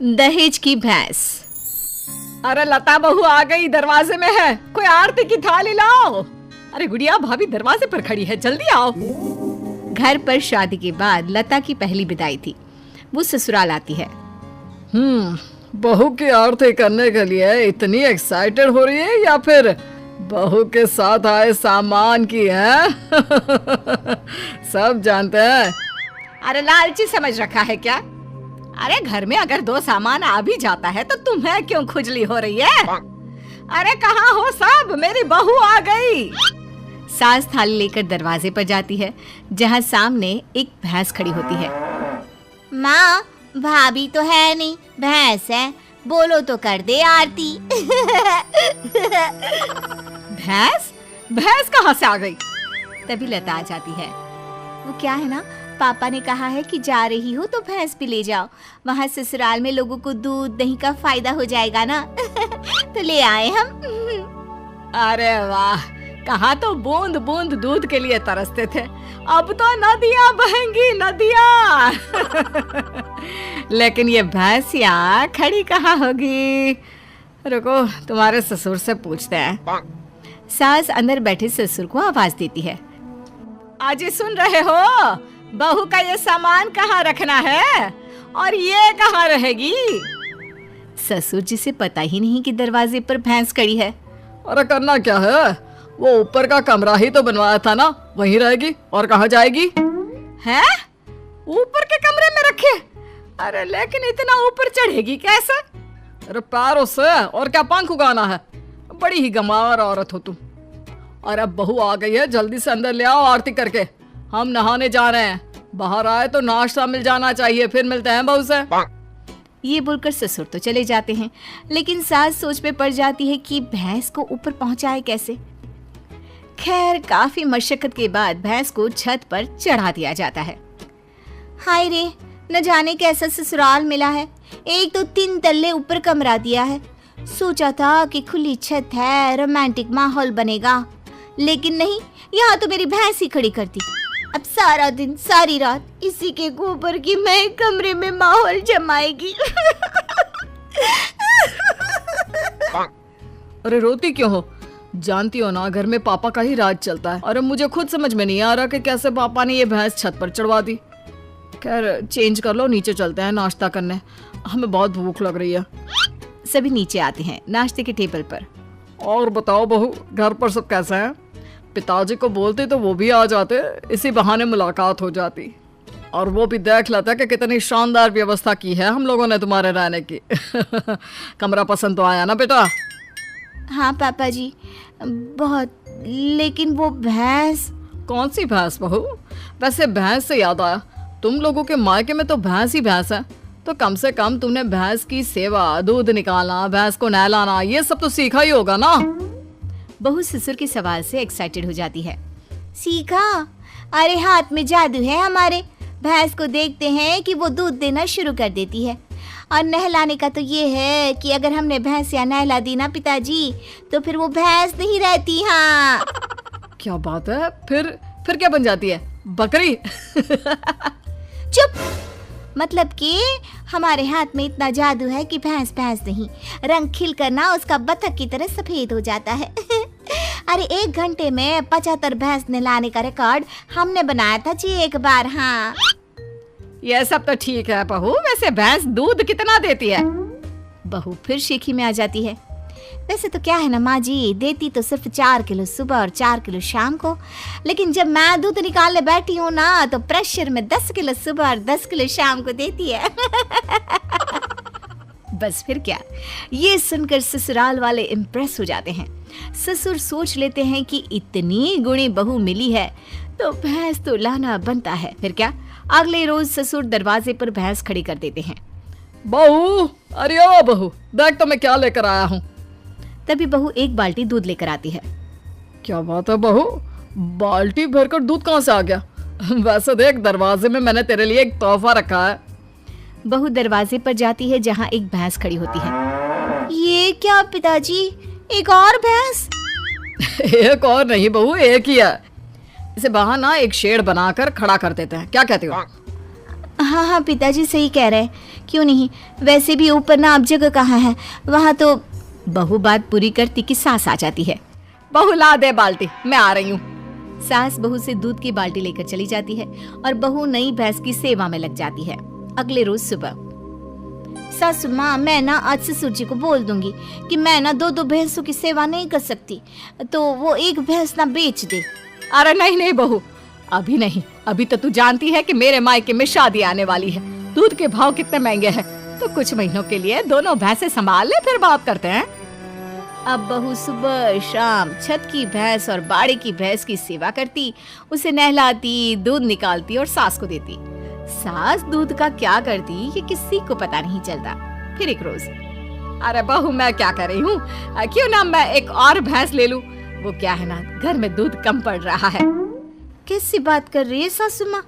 दहेज की भैंस। अरे लता बहू आ गई, दरवाजे में है, कोई आरती की थाली लाओ। अरे गुड़िया भाभी दरवाजे पर खड़ी है, जल्दी आओ। घर पर शादी के बाद लता की पहली विदाई थी। वो ससुराल आती है। बहू की आरती करने के लिए इतनी एक्साइटेड हो रही है या फिर बहू के साथ आए सामान की है? सब जानते हैं। अरे लालची समझ रखा है क्या? अरे घर में अगर 2 सामान आ भी जाता है तो तुम्हें क्यों खुजली हो रही है? अरे कहाँ हो सब, मेरी बहू आ गई। सास थाली लेकर दरवाजे पर जाती है, जहाँ सामने एक भैंस खड़ी होती है। माँ, भाभी तो है नहीं, भैंस है, बोलो तो कर दे आरती। भैंस? भैंस कहाँ से आ गई? तभी लता आ जाती है। वो क्या है ना, पापा ने कहा है कि जा रही हो तो भैंस भी ले जाओ, वहाँ ससुराल में लोगों को दूध दही का फायदा हो जाएगा ना। तो ले आए हम। अरे वाह, कहाँ तो बूंद बूंद दूध के लिए तरसते थे, अब तो नदियाँ बहेंगी नदियाँ। लेकिन ये भैंसिया खड़ी कहाँ होगी? रुको, तुम्हारे ससुर से पूछते हैं। सास अंदर बैठे ससुर को आवाज देती है। आजी सुन रहे हो? बहू का ये सामान कहाँ रखना है और ये कहाँ रहेगी? ससुर जी से पता ही नहीं कि दरवाजे पर भैंस खड़ी है। अरे करना क्या है, वो ऊपर का कमरा ही तो बनवाया था ना, वहीं रहेगी और कहाँ जाएगी? हैं? ऊपर के कमरे में रखे? अरे लेकिन इतना ऊपर चढ़ेगी कैसे? अरे पैरों से, और क्या पंख उगाना है? बड़ी ही गंवार औरत हो तुम। और अब बहू आ गई है, जल्दी से अंदर ले आओ आरती करके, हम नहाने जा रहे हैं। बाहर आए तो नाश्ता मिल जाना चाहिए, फिर मिलते हैं बहू से। ये बोलकर ससुर तो चले जाते हैं, लेकिन सास सोच में पड़ जाती है कि भैंस को ऊपर पहुंचाए कैसे। खैर काफी मशक्कत के बाद भैंस को छत पर चढ़ा दिया जाता है। हाय रे, न जाने कैसा ससुराल मिला है, एक तो 3 तल्ले ऊपर कमरा दिया है। सोचा था कि खुली छत है, रोमांटिक माहौल बनेगा, लेकिन नहीं, यहाँ तो मेरी भैंस ही खड़ी करती। अब सारा दिन सारी रात इसी के गोबर की मैं कमरे में माहौल जमाएगी। अरे रोती क्यों हो? जानती हो ना, घर में पापा का ही राज चलता है। अरे मुझे खुद समझ में नहीं आ रहा कि कैसे पापा ने ये भैंस छत पर चढ़वा दी। खैर चेंज कर लो, नीचे चलते हैं नाश्ता करने, हमें बहुत भूख लग रही है। सभी नीचे आते हैं नाश्ते के टेबल पर। और बताओ बहू, घर पर सब कैसे हैं? पिताजी को बोलते तो वो भी आ जाते, इसी बहाने मुलाकात हो जाती, और वो भी देख लेता कि कितनी शानदार व्यवस्था की है हम लोगों ने तुम्हारे रहने की। कमरा पसंद तो आया ना बेटा? हाँ पापा जी, बहुत। लेकिन वो भैंस। कौन सी भैंस बहू? वैसे भैंस से याद आया, तुम लोगों के मायके में तो भैंस ही भैंस है, तो कम से कम तुमने भैंस की सेवा, दूध निकालना, भैंस को नहलाना, ये सब तो सीखा ही होगा ना? बहू ससुर के सवाल से एक्साइटेड हो जाती है। सीखा? अरे हाथ में जादू है हमारे। भैंस को देखते हैं कि वो दूध देना शुरू कर देती है, और नहलाने का तो ये है कि अगर हमने भैंस या नहला दी ना पिताजी, तो फिर वो भैंस नहीं रहती। हाँ क्या बात है? फिर क्या बन जाती है? बकरी? चुप। मतलब कि हमारे हाथ में इतना जादू है कि भैंस भैंस नहीं, रंग खिल कर ना उसका बतख की तरह सफेद हो जाता है। अरे 1 घंटे में 75 भैंस नहलाने का रिकॉर्ड हमने बनाया था जी एक बार। हाँ ये सब तो ठीक है बहू, वैसे भैंस दूध कितना देती है? बहू फिर शेखी में आ जाती है। वैसे तो क्या है ना माँ जी, देती तो सिर्फ 4 किलो सुबह और 4 किलो शाम को, लेकिन जब मैं दूध निकालने बैठी हूँ ना, तो प्रेशर में 10 किलो सुबह और 10 किलो शाम को देती है। बस फिर क्या, ये सुनकर ससुराल वाले इम्प्रेस हो जाते हैं। ससुर सोच लेते हैं कि इतनी गुणी बहू मिली है तो भैंस तो लाना बनता है। फिर क्या, अगले रोज ससुर दरवाजे पर भैंस खड़ी कर देते हैं। बहू, अरे ओ बहू, देख तो मैं क्या लेकर आया हूँ। तभी बहू एक बाल्टी दूध लेकर आती है। क्या बात है बहू, बाल्टी भरकर दूध कहाँ से आ गया? वैसे देख, दरवाजे में मैंने तेरे लिए एक तोहफा रखा है। बहू दरवाजे पर जाती है जहाँ एक भैंस खड़ी होती है। ये क्या पिताजी, एक और भैंस? एक और नहीं बहू, एक ही है। इसे बाहर ना एक शेड बनाकर खड़ा कर देते हैं, क्या कहते हो? हाँ हाँ पिताजी सही कह रहे हैं, क्यों नहीं। वैसे भी ऊपर ना अब जगह कहाँ है, वहाँ तो। बहू बात पूरी करती कि सास आ जाती है। बहू ला दे बाल्टी, मैं आ रही हूँ। सास बहू से दूध की बाल्टी लेकर चली जाती है और बहू नई भैंस की सेवा में लग जाती है। अगले रोज सुबह सासू माँ, मैं ना आज ससुर जी को बोल दूंगी कि मैं ना 2-2 भैंसों की सेवा नहीं कर सकती, तो वो एक भैंस ना बेच दे। अरे नहीं नहीं बहू, अभी नहीं। अभी तो तू जानती है कि मेरे मायके में शादी आने वाली है। दूध के भाव कितने महंगे हैं, तो कुछ महीनों के लिए दोनों भैंसे संभाल ले, फिर बात करते हैं। अब बहू सुबह शाम छत की भैंस और बाड़े की भैंस की सेवा करती, उसे नहलाती, दूध निकालती और सास को देती। सास दूध का क्या करती ये किसी को पता नहीं चलता। फिर एक रोज, अरे बहू मैं क्या कर रही हूँ, क्यों ना मैं एक और भैंस ले लूं। वो क्या है ना, घर में दूध कम पड़ रहा है। कैसी बात कर रही है सासू माँ,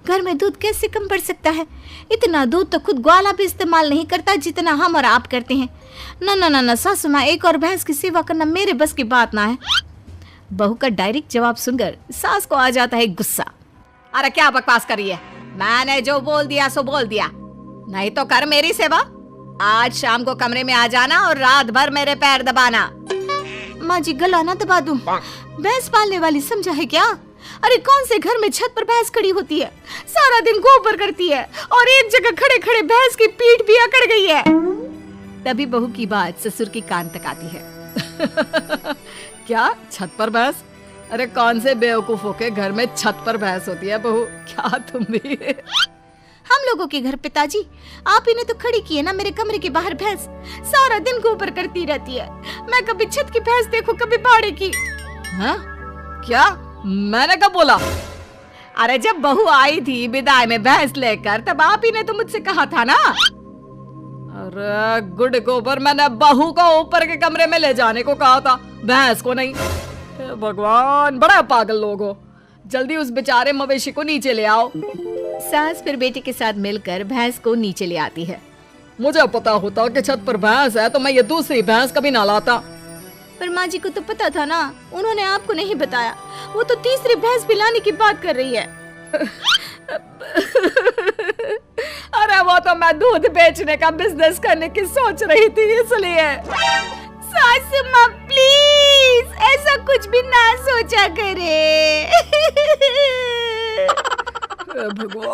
घर में दूध कैसे कम पड़ सकता है? इतना दूध तो खुद ग्वाला भी इस्तेमाल नहीं करता जितना हम और आप करते हैं। ना ना ना ना सासू माँ, एक और भैंस की सेवा करना मेरे बस की बात ना है। बहू का डायरेक्ट जवाब सुनकर सास को आ जाता है गुस्सा। अरे क्या बकवास कर रही है, मैंने जो बोल दिया सो बोल दिया। नहीं तो कर मेरी सेवा। आज शाम को कमरे में आ जाना और रात भर मेरे पैर दबाना। माँ जी गला ना दबा दूं, भैंस पालने वाली समझा है क्या? अरे कौन से घर में छत पर भैंस खड़ी होती है, सारा दिन गोबर करती है और एक जगह खड़े खड़े भैंस की पीठ भी अकड़ गई है। तभी बहू की बात ससुर के कान तक आती है। क्या छत पर भैंस? अरे कौन से बेवकूफों के घर में छत पर भैंस होती है बहू, क्या तुम भी? हम लोगों के घर पिताजी, आप ही ने तो खड़ी की है ना मेरे कमरे के बाहर भैंस, सारा दिन गोबर करती रहती है। मैं कभी छत की भैंस देखो, कभी बाड़े की। हाँ? क्या मैंने कब बोला? अरे जब बहू आई थी विदाई में भैंस लेकर, तब आप ही ने तो मुझसे कहा था ना। अरे गुड गोबर, मैंने बहू को ऊपर के कमरे में ले जाने को कहा था, भैंस को नहीं। हे भगवान, बड़ा पागल लोग हो। जल्दी उस बेचारे मवेशी को नीचे ले आओ। सास फिर बेटे के साथ मिलकर भैंस को नीचे ले आती है। मुझे पता होता कि छत पर भैंस है तो मैं ये दूसरी भैंस कभी ना लाता। पर माँ जी को तो पता था ना, उन्होंने आपको नहीं बताया। वो तो तीसरी भैंस भी लाने की बात कर रही है। अरे वो तो मैं दूध बेचने का बिजनेस करने की सोच रही थी, इसलिए। सासू माँ प्लीज ऐसा कुछ भी ना सोचा करे। भगवान।